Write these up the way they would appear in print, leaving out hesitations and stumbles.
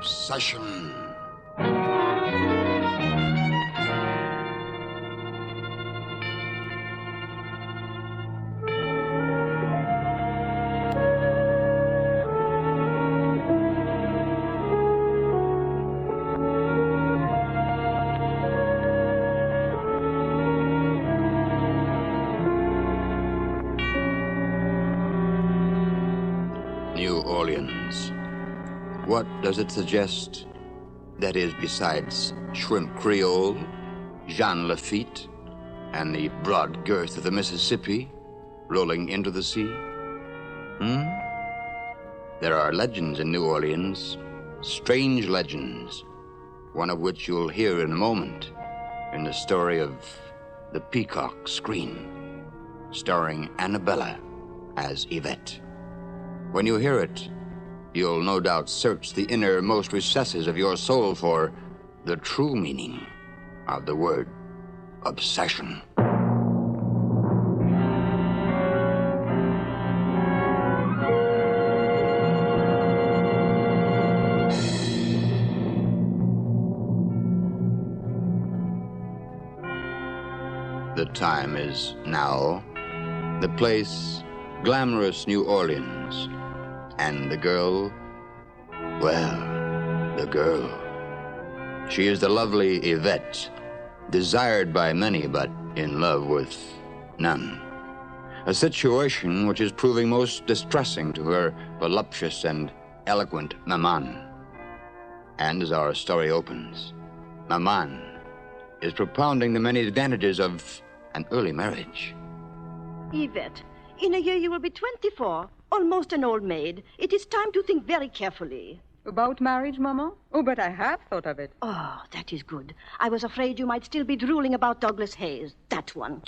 Obsession. New Orleans. What does it suggest? That is, besides shrimp Creole, Jean Lafitte, and the broad girth of the Mississippi rolling into the sea? There are legends in New Orleans, strange legends, one of which you'll hear in a moment in the story of the Peacock Screen, starring Annabella as Yvette. When you hear it, you'll no doubt search the innermost recesses of your soul for the true meaning of the word obsession. The time is now. The place, glamorous New Orleans. And the girl, well, the girl. She is the lovely Yvette, desired by many, but in love with none. A situation which is proving most distressing to her voluptuous and eloquent maman. And as our story opens, maman is propounding the many advantages of an early marriage. Yvette, in a year you will be 24. Almost an old maid. It is time to think very carefully. About marriage, Mama? Oh, but I have thought of it. Oh, that is good. I was afraid you might still be drooling about Douglas Hayes. That one.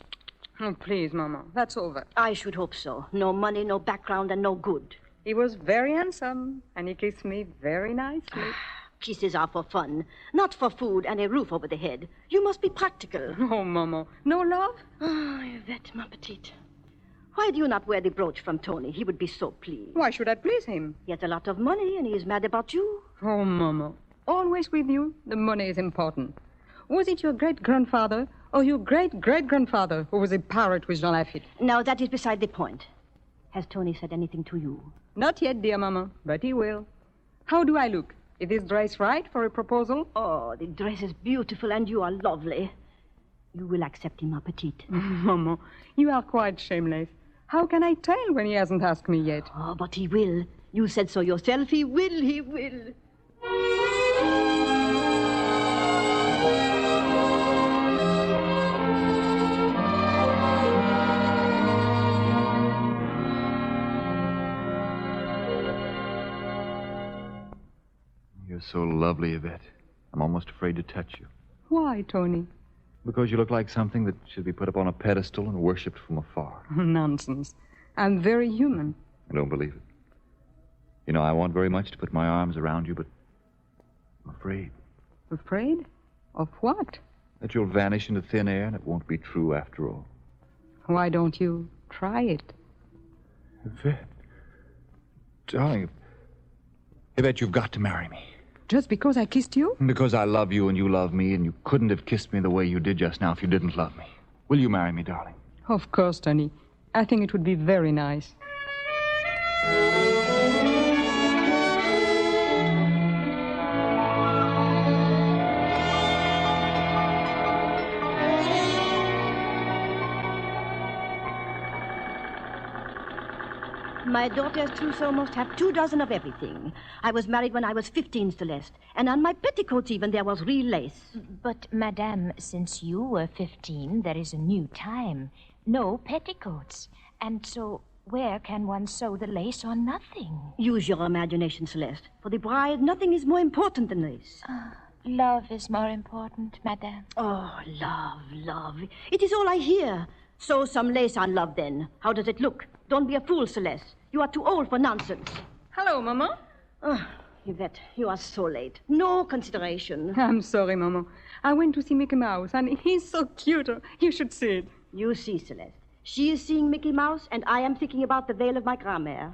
Oh, please, Mama. That's over. I should hope so. No money, no background, and no good. He was very handsome, and he kissed me very nicely. Kisses are for fun, not for food and a roof over the head. You must be practical. Oh, Mama. No love? Oh, Yvette, ma petite. Why do you not wear the brooch from Tony? He would be so pleased. Why should I please him? He has a lot of money, and he is mad about you. Oh, Mama. Always with you, the money is important. Was it your great-grandfather or your great-great-grandfather who was a pirate with Jean Lafitte? Now, that is beside the point. Has Tony said anything to you? Not yet, dear Mama, but he will. How do I look? Is this dress right for a proposal? Oh, the dress is beautiful, and you are lovely. You will accept him, ma petite. Mama, you are quite shameless. How can I tell when he hasn't asked me yet? Oh, but he will. You said so yourself. He will, he will. You're so lovely, Yvette. I'm almost afraid to touch you. Why, Tony? Because you look like something that should be put up on a pedestal and worshipped from afar. Nonsense. I'm very human. I don't believe it. You know, I want very much to put my arms around you, but I'm afraid. Afraid? Of what? That you'll vanish into thin air and it won't be true after all. Why don't you try it? Yvette. Darling, Yvette, you've got to marry me. Just because I kissed you? Because I love you and you love me, and you couldn't have kissed me the way you did just now if you didn't love me. Will you marry me, darling? Of course, Tony. I think it would be very nice. My daughter's trousseau must have 24 of everything. I was married when I was 15, Celeste, and on my petticoats even there was real lace. But, Madame, since you were 15, there is a new time. No petticoats. And so, where can one sew the lace on nothing? Use your imagination, Celeste. For the bride, nothing is more important than lace. Love is more important, Madame. Oh, love, love. It is all I hear. Sew some lace on love, then. How does it look? Don't be a fool, Celeste. You are too old for nonsense. Hello, Mama. Oh, Yvette, you are so late. No consideration. I'm sorry, Mama. I went to see Mickey Mouse, and he's so cute. You should see it. You see, Celeste. She is seeing Mickey Mouse, and I am thinking about the veil of my grand-mère.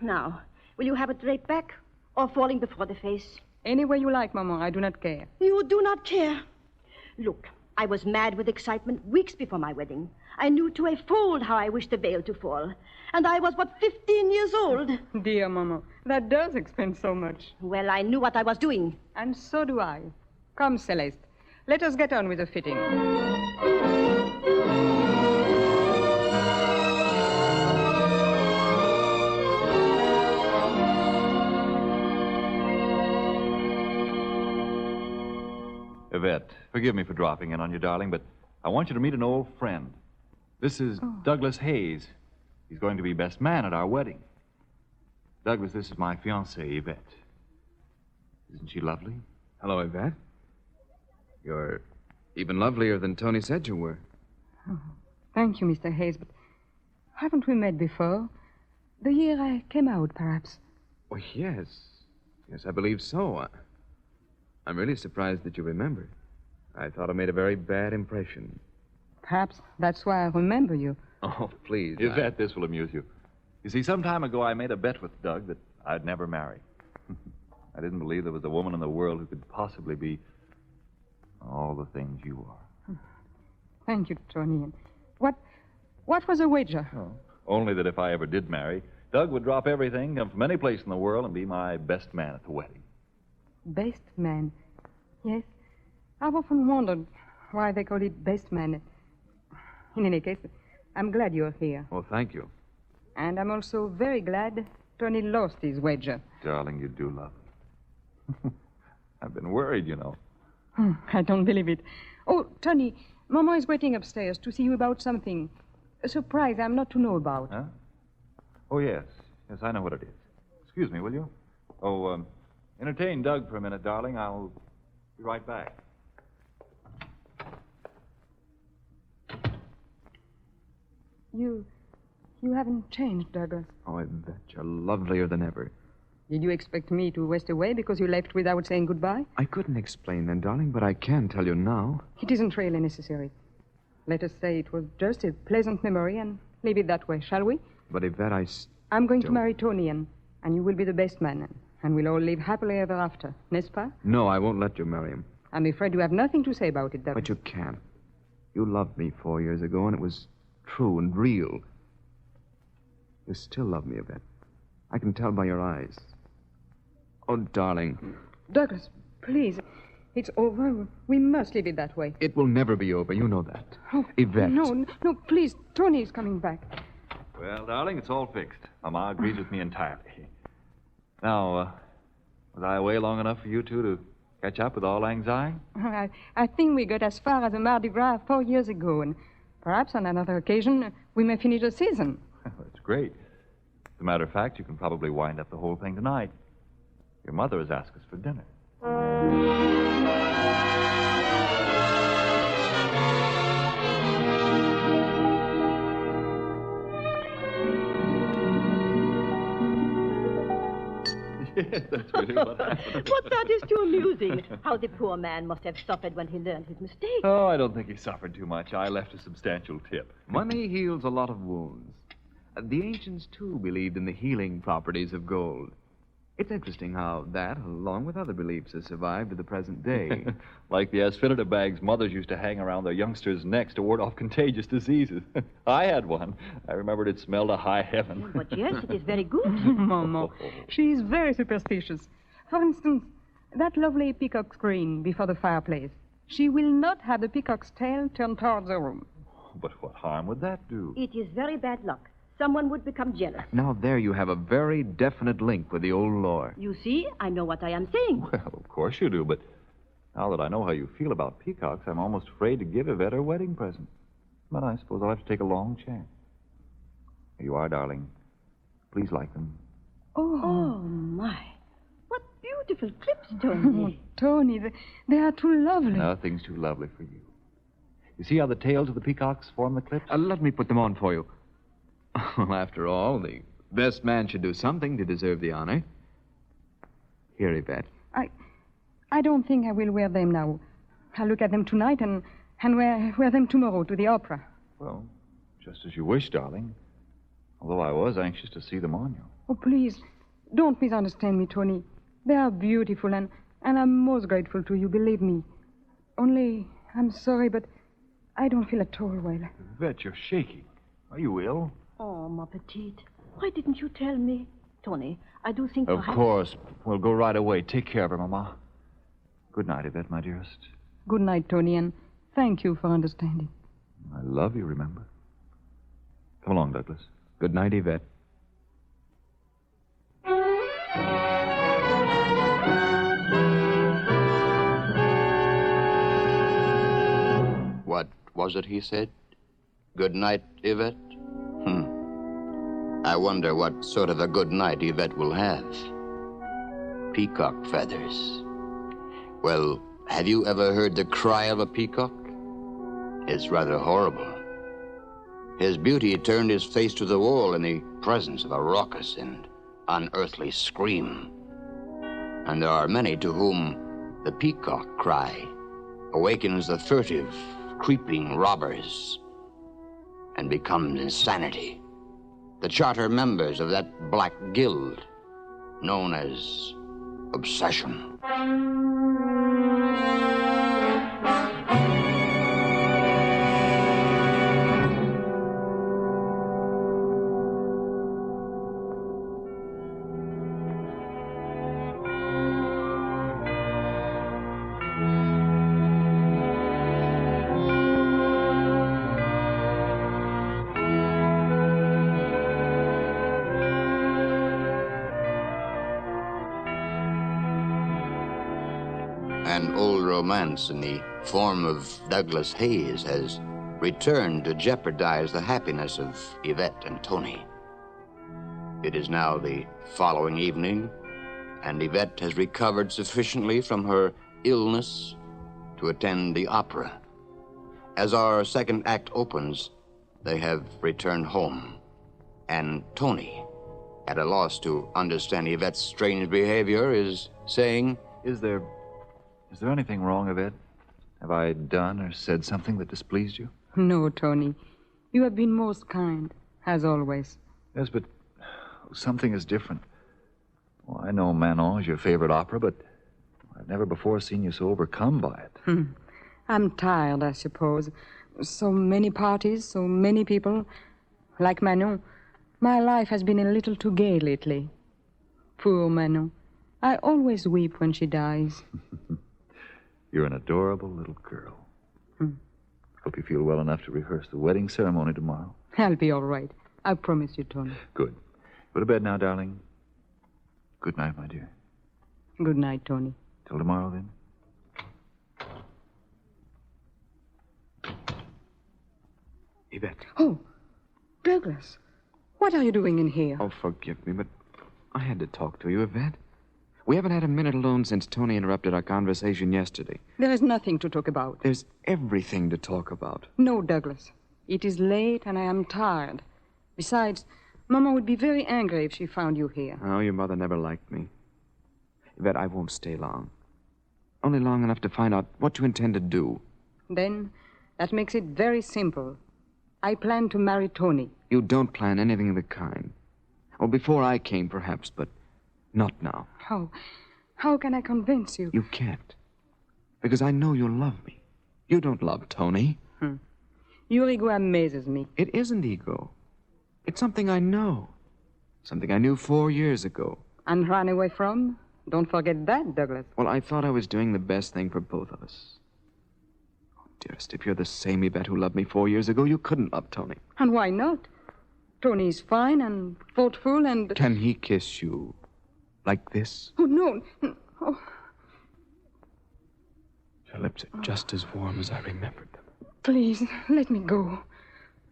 Now, will you have it draped back? or falling before the face? Any way you like, Maman. I do not care. You do not care. Look, I was mad with excitement weeks before my wedding. I knew to a fold how I wished the veil to fall. And I was but 15 years old. Dear Maman, that does explain so much. Well, I knew what I was doing. And so do I. Come, Celeste. Let us get on with the fitting. Yvette, forgive me for dropping in on you, darling, but I want you to meet an old friend. This is Douglas Hayes. He's going to be best man at our wedding. Douglas, this is my fiancée, Yvette. Isn't she lovely? Hello, Yvette. You're even lovelier than Tony said you were. Oh, thank you, Mr. Hayes, but haven't we met before? The year I came out, perhaps. Oh, yes. Yes, I believe so. I'm really surprised that you remember. I thought I made a very bad impression. Perhaps that's why I remember you. Oh, please. Yvette, this will amuse you. You see, some time ago I made a bet with Doug that I'd never marry. I didn't believe there was a woman in the world who could possibly be all the things you are. Thank you, Tony. And what was the wager? Oh, only that if I ever did marry, Doug would drop everything, come from any place in the world, and be my best man at the wedding. Best man. Yes. I've often wondered why they call it best man. In any case, I'm glad you're here. Oh, thank you. And I'm also very glad Tony lost his wager. Darling, you do love me. I've been worried, you know. I don't believe it. Oh, Tony, Mama is waiting upstairs to see you about something. A surprise I'm not to know about. Huh? Oh, yes. Yes, I know what it is. Excuse me, will you? Oh, entertain Doug for a minute, darling. I'll be right back. You haven't changed, Douglas. Oh, Yvette, you're lovelier than ever. Did you expect me to waste away because you left without saying goodbye? I couldn't explain then, darling, but I can tell you now. It isn't really necessary. Let us say it was just a pleasant memory and leave it that way, shall we? But Yvette, I'm going to marry Tony, and you will be the best man, and we'll all live happily ever after, n'est-ce pas? No, I won't let you marry him. I'm afraid you have nothing to say about it, Douglas. But you can. You loved me 4 years ago, and it was true and real. You still love me, Yvette. I can tell by your eyes. Oh, darling. Douglas, please. It's over. We must leave it that way. It will never be over. You know that. Oh, Yvette. No, please. Tony is coming back. Well, darling, it's all fixed. Mama agrees with me entirely. Now, was I away long enough for you two to catch up with all anxiety? I think we got as far as the Mardi Gras 4 years ago, and perhaps on another occasion we may finish the season. That's great. As a matter of fact, you can probably wind up the whole thing tonight. Your mother has asked us for dinner. Yes, that's really what happened. But that is too amusing. How the poor man must have suffered when he learned his mistake. Oh, I don't think he suffered too much. I left a substantial tip. Money heals a lot of wounds. The ancients, too, believed in the healing properties of gold. It's interesting how that, along with other beliefs, has survived to the present day. Like the asphyllita bags mothers used to hang around their youngsters' necks to ward off contagious diseases. I had one. I remembered it smelled of high heaven. But yes, it is very good. Mama, she is very superstitious. For instance, that lovely peacock screen before the fireplace. She will not have the peacock's tail turned towards the room. But what harm would that do? It is very bad luck. Someone would become jealous. Now, there you have a very definite link with the old lore. You see, I know what I am saying. Well, of course you do, but now that I know how you feel about peacocks, I'm almost afraid to give Yvette her wedding present. But I suppose I'll have to take a long chance. Here you are, darling. Please like them. Oh, my. What beautiful clips, Oh, Tony. Tony, they are too lovely. Nothing's too lovely for you. You see how the tails of the peacocks form the clips? Let me put them on for you. Well, after all, the best man should do something to deserve the honor. Here, Yvette. I don't think I will wear them now. I'll look at them tonight and wear them tomorrow to the opera. Well, just as you wish, darling. Although I was anxious to see them on you. Oh, please, don't misunderstand me, Tony. They are beautiful, and I'm most grateful to you, believe me. Only, I'm sorry, but I don't feel at all well. Yvette, you're shaking. Are you ill? Oh, ma petite. Why didn't you tell me? Tony, I do think Of perhaps... course. We'll go right away. Take care of her, Mama. Good night, Yvette, my dearest. Good night, Tony, and thank you for understanding. I love you, remember? Come along, Douglas. Good night, Yvette. What was it he said? Good night, Yvette? I wonder what sort of a good night Yvette will have. Peacock feathers. Well, have you ever heard the cry of a peacock? It's rather horrible. His beauty turned his face to the wall in the presence of a raucous and unearthly scream. And there are many to whom the peacock cry awakens the furtive, creeping robbers and becomes insanity. The charter members of that black guild known as obsession. An old romance in the form of Douglas Hayes has returned to jeopardize the happiness of Yvette and Tony. It is now the following evening, and Yvette has recovered sufficiently from her illness to attend the opera. As our second act opens, they have returned home, and Tony, at a loss to understand Yvette's strange behavior, is saying, Is there anything wrong, Yvette? Have I done or said something that displeased you? No, Tony. You have been most kind, as always. Yes, but something is different. Well, I know Manon is your favorite opera, but I've never before seen you so overcome by it. I'm tired, I suppose. So many parties, so many people. Like Manon, my life has been a little too gay lately. Poor Manon. I always weep when she dies. You're an adorable little girl. Hope you feel well enough to rehearse the wedding ceremony tomorrow. I'll be all right. I promise you, Tony. Good. Go to bed now, darling. Good night, my dear. Good night, Tony. Till tomorrow, then. Yvette. Oh, Douglas. What are you doing in here? Oh, forgive me, but I had to talk to you, Yvette. We haven't had a minute alone since Tony interrupted our conversation yesterday. There is nothing to talk about. There's everything to talk about. No, Douglas. It is late and I am tired. Besides, Mama would be very angry if she found you here. Oh, your mother never liked me. Yvette, I won't stay long. Only long enough to find out what you intend to do. Then, that makes it very simple. I plan to marry Tony. You don't plan anything of the kind. Well, before I came, perhaps, but not now. How can I convince you? You can't. Because I know you love me. You don't love Tony. Your ego amazes me. It isn't ego. It's something I know. Something I knew 4 years ago. And ran away from? Don't forget that, Douglas. Well, I thought I was doing the best thing for both of us. Oh, dearest, if you're the same Yvette who loved me 4 years ago, you couldn't love Tony. And why not? Tony's fine and thoughtful and... Can he kiss you like this? Oh, no. Oh. Your lips are just as warm as I remembered them. Please, let me go.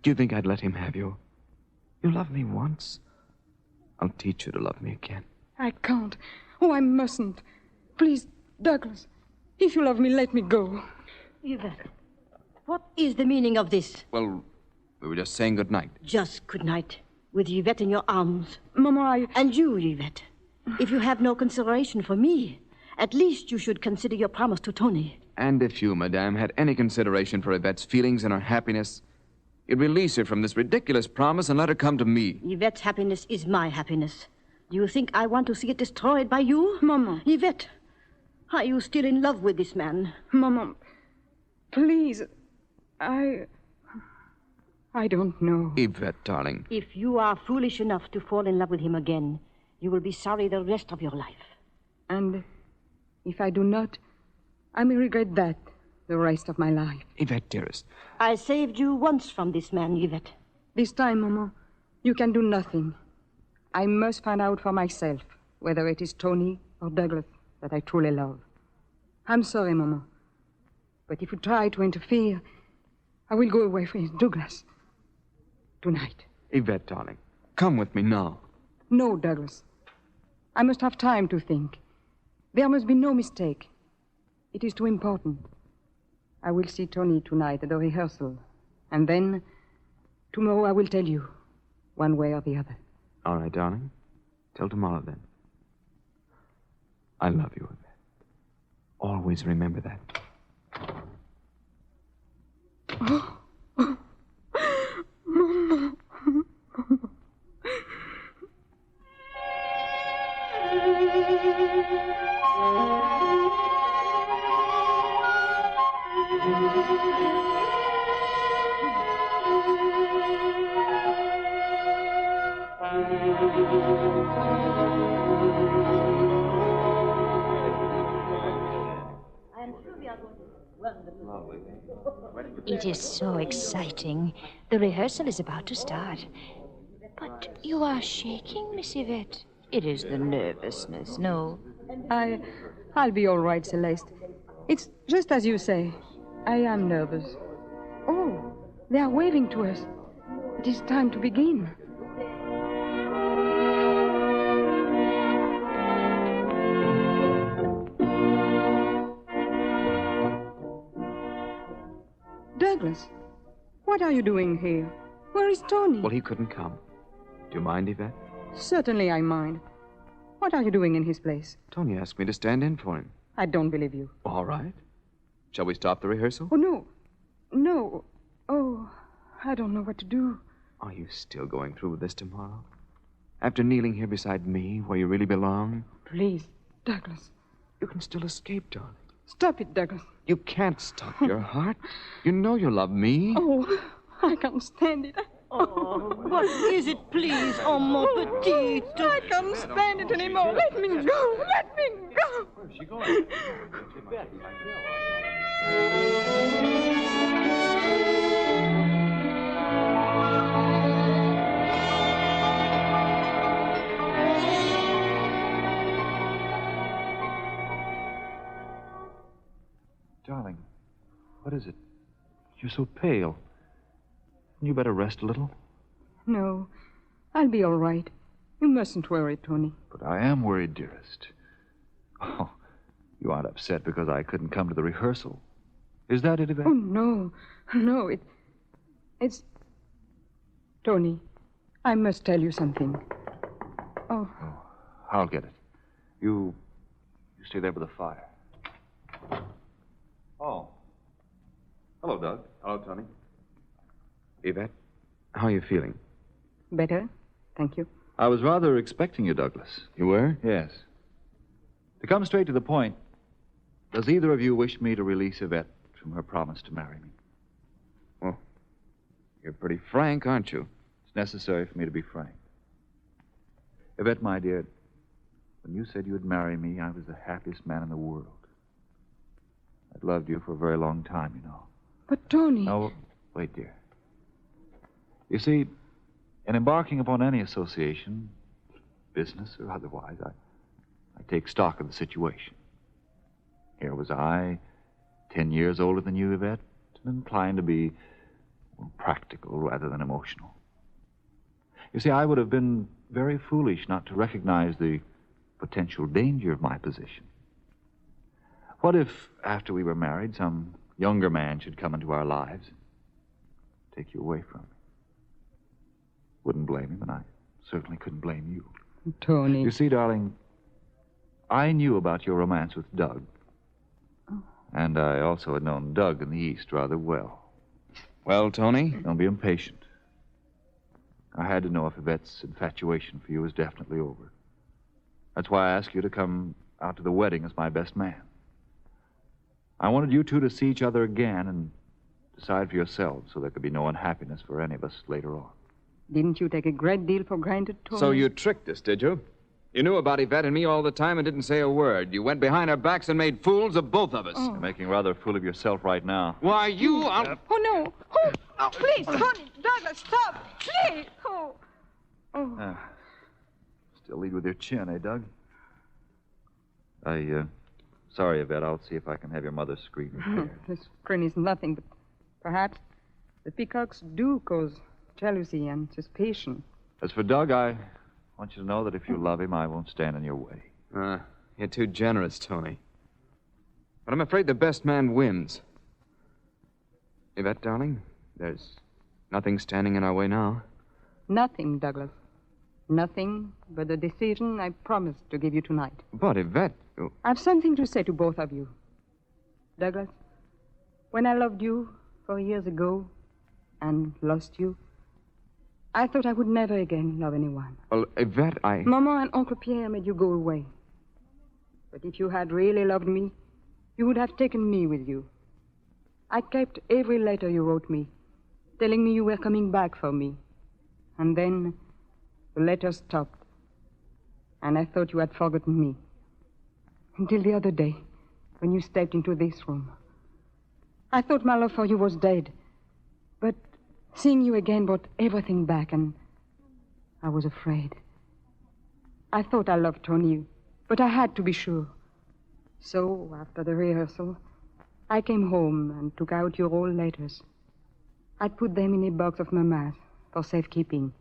Do you think I'd let him have you? You loved me once. I'll teach you to love me again. I can't. Oh, I mustn't. Please, Douglas, if you love me, let me go. Yvette, what is the meaning of this? Well, we were just saying good night. Just good night, with Yvette in your arms. Mama, And you, Yvette, if you have no consideration for me, at least you should consider your promise to Tony. And if you, madame, had any consideration for Yvette's feelings and her happiness, you'd release her from this ridiculous promise and let her come to me. Yvette's happiness is my happiness. Do you think I want to see it destroyed by you? Maman. Yvette, are you still in love with this man? Maman, please. I don't know. Yvette, darling. If you are foolish enough to fall in love with him again, you will be sorry the rest of your life. And if I do not, I may regret that the rest of my life. Yvette, dearest. I saved you once from this man, Yvette. This time, Maman, you can do nothing. I must find out for myself whether it is Tony or Douglas that I truly love. I'm sorry, Maman. But if you try to interfere, I will go away from Douglas. Tonight. Yvette, darling. Come with me now. No, Douglas. I must have time to think. There must be no mistake. It is too important. I will see Tony tonight at the rehearsal. And then, tomorrow I will tell you, one way or the other. All right, darling. Till tomorrow, then. I love you, Yvette. Always remember that. It is so exciting. The rehearsal is about to start. But you are shaking, Miss Yvette. It is the nervousness, no? I'll be all right, Celeste. It's just as you say. I am nervous. Oh, they are waving to us. It is time to begin. Douglas, what are you doing here? Where is Tony? Well, he couldn't come. Do you mind, Yvette? Certainly I mind. What are you doing in his place? Tony asked me to stand in for him. I don't believe you. All right. Shall we stop the rehearsal? Oh, no. No. Oh, I don't know what to do. Are you still going through with this tomorrow? After kneeling here beside me, where you really belong? Please, Douglas. You can still escape, darling. Stop it, Douglas. You can't stop your heart. You know you love me. Oh, I can't stand it. Oh, what is it, please? Oh, mon petite. I can't stand it anymore. Let me go. Let me go. Where's she going? Darling, what is it? You're so pale. You better rest a little. No, I'll be all right. You mustn't worry, Tony. But I am worried, dearest. Oh, you aren't upset because I couldn't come to the rehearsal. Is that it, Yvette? Oh, no. No, it's... Tony, I must tell you something. Oh. I'll get it. You stay there by the fire. Oh. Hello, Doug. Hello, Tony. Yvette, how are you feeling? Better, thank you. I was rather expecting you, Douglas. You were? Yes. To come straight to the point, does either of you wish me to release Yvette from her promise to marry me? Well, you're pretty frank, aren't you? It's necessary for me to be frank. Yvette, my dear, when you said you'd marry me, I was the happiest man in the world. I'd loved you for a very long time, you know. But, Tony... Now, wait, dear. You see, in embarking upon any association, business or otherwise, I take stock of the situation. Here was I, 10 years older than you, Yvette, and inclined to be practical rather than emotional. You see, I would have been very foolish not to recognize the potential danger of my position. What if, after we were married, some younger man should come into our lives and take you away from me? Wouldn't blame him, and I certainly couldn't blame you. Tony... You see, darling, I knew about your romance with Doug. And I also had known Doug in the East rather well. Well, Tony? Don't be impatient. I had to know if Yvette's infatuation for you was definitely over. That's why I asked you to come out to the wedding as my best man. I wanted you two to see each other again and decide for yourselves so there could be no unhappiness for any of us later on. Didn't you take a great deal for granted, Tony? So you tricked us, did you? You knew about Yvette and me all the time and didn't say a word. You went behind our backs and made fools of both of us. You're making rather a fool of yourself right now. Why, you... Oh, no. Oh, please, Tony. Douglas, stop. Please. Oh. Still lead with your chin, eh, Doug? Sorry, Yvette. I'll see if I can have your mother's screen repaired. The screen is nothing, but perhaps the peacocks do cause jealousy and suspicion. As for Doug, I want you to know that if you love him, I won't stand in your way. You're too generous, Tony. But I'm afraid the best man wins. Yvette, darling, there's nothing standing in our way now. Nothing, Douglas. Nothing but the decision I promised to give you tonight. But, Yvette... I've something to say to both of you. Douglas, when I loved you 4 years ago and lost you, I thought I would never again love anyone. Well, Yvette, Maman and Uncle Pierre made you go away. But if you had really loved me, you would have taken me with you. I kept every letter you wrote me, telling me you were coming back for me. And then the letters stopped, and I thought you had forgotten me. Until the other day, when you stepped into this room. I thought my love for you was dead. But seeing you again brought everything back, and I was afraid. I thought I loved Tony, but I had to be sure. So, after the rehearsal, I came home and took out your old letters. I put them in a box of Mama's for safekeeping.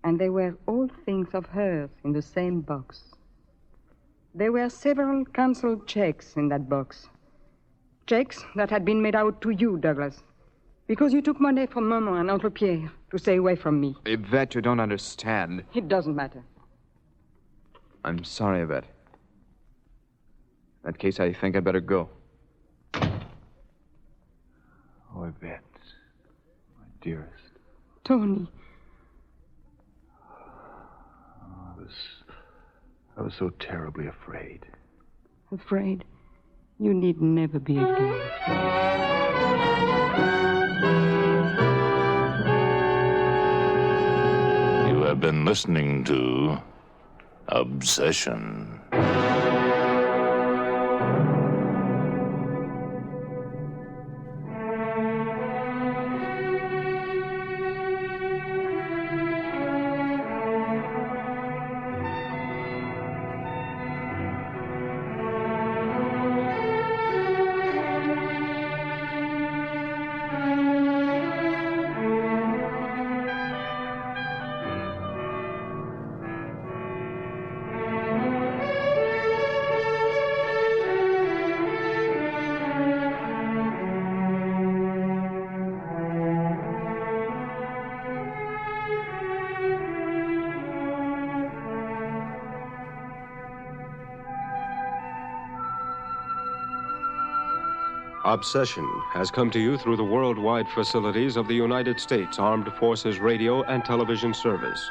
And they were all things of hers in the same box. There were several canceled checks in that box. Checks that had been made out to you, Douglas, because you took money from Maman and Uncle Pierre to stay away from me. Yvette, you don't understand. It doesn't matter. I'm sorry, Yvette. In that case, I think I'd better go. Oh, Yvette, my dearest. Tony. I was so terribly afraid. Afraid? You need never be again. You have been listening to Obsession. Obsession has come to you through the worldwide facilities of the United States Armed Forces Radio and Television Service.